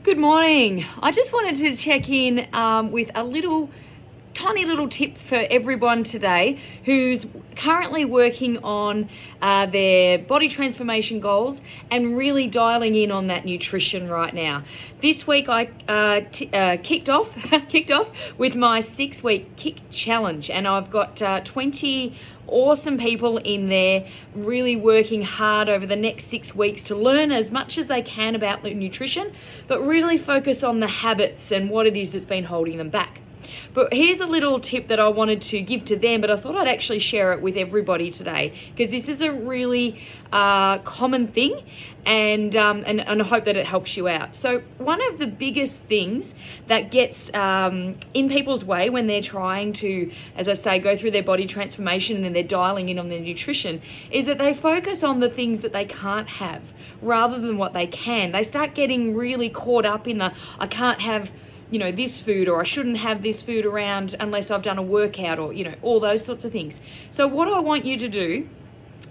Good morning. I just wanted to check in with a tiny little tip for everyone today who's currently working on their body transformation goals and really dialing in on that nutrition right now. This week I kicked off with my 6-week kick challenge, and I've got 20 awesome people in there really working hard over the next 6 weeks to learn as much as they can about nutrition, but really focus on the habits and what it is that's been holding them back. But here's a little tip that I wanted to give to them, but I thought I'd actually share it with everybody today because this is a really common thing, and I hope that it helps you out. So one of the biggest things that gets in people's way when they're trying to, as I say, go through their body transformation and then they're dialing in on their nutrition is that they focus on the things that they can't have rather than what they can. They start getting really caught up in I can't have this food, or I shouldn't have this food around unless I've done a workout, or, all those sorts of things. So what I want you to do,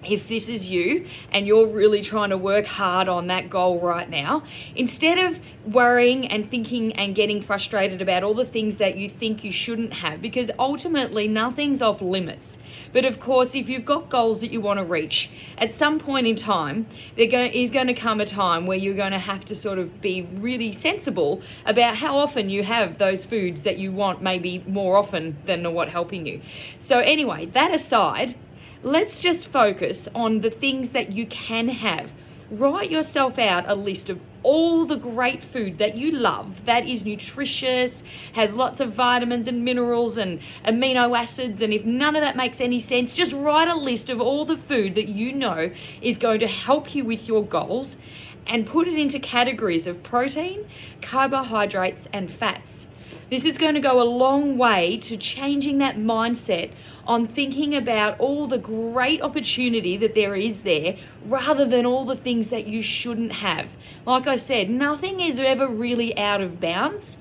if this is you and you're really trying to work hard on that goal right now, instead of worrying and thinking and getting frustrated about all the things that you think you shouldn't have, because ultimately nothing's off limits. But of course, if you've got goals that you want to reach, at some point in time, there is going to come a time where you're going to have to sort of be really sensible about how often you have those foods that you want, maybe more often than what helping you. So anyway, that aside, let's just focus on the things that you can have. Write yourself out a list of all the great food that you love, that is nutritious, has lots of vitamins and minerals and amino acids. And if none of that makes any sense, just write a list of all the food that you know is going to help you with your goals, and put it into categories of protein, carbohydrates, and fats. This is going to go a long way to changing that mindset on thinking about all the great opportunity that there is there rather than all the things that you shouldn't have. Like I said, nothing is ever really out of bounds.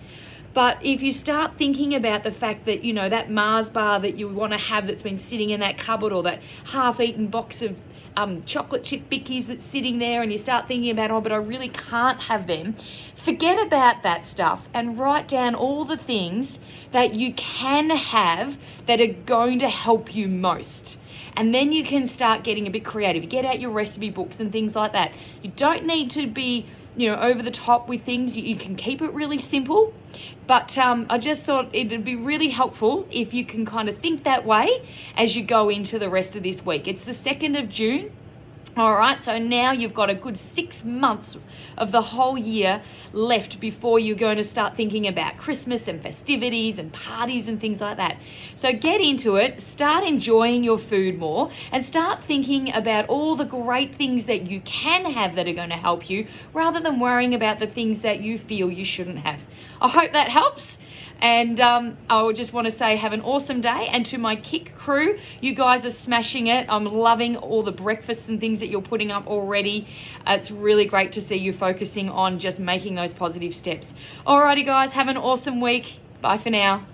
But if you start thinking about the fact that, that Mars bar that you want to have that's been sitting in that cupboard, or that half-eaten box of chocolate chip bickies that's sitting there, and you start thinking about, but I really can't have them, forget about that stuff and write down all the things that you can have that are going to help you most. And then you can start getting a bit creative. You get out your recipe books and things like that. You don't need to be, over the top with things. You can keep it really simple. But I just thought it'd be really helpful if you can kind of think that way as you go into the rest of this week. It's the 2nd of June. All right, so now you've got a good 6 months of the whole year left before you're going to start thinking about Christmas and festivities and parties and things like that. So get into it, start enjoying your food more, and start thinking about all the great things that you can have that are going to help you, rather than worrying about the things that you feel you shouldn't have. I hope that helps. And I would just want to say have an awesome day. And to my Kick crew, you guys are smashing it. I'm loving all the breakfasts and things that you're putting up already. It's really great to see you focusing on just making those positive steps. Alrighty guys, have an awesome week. Bye for now.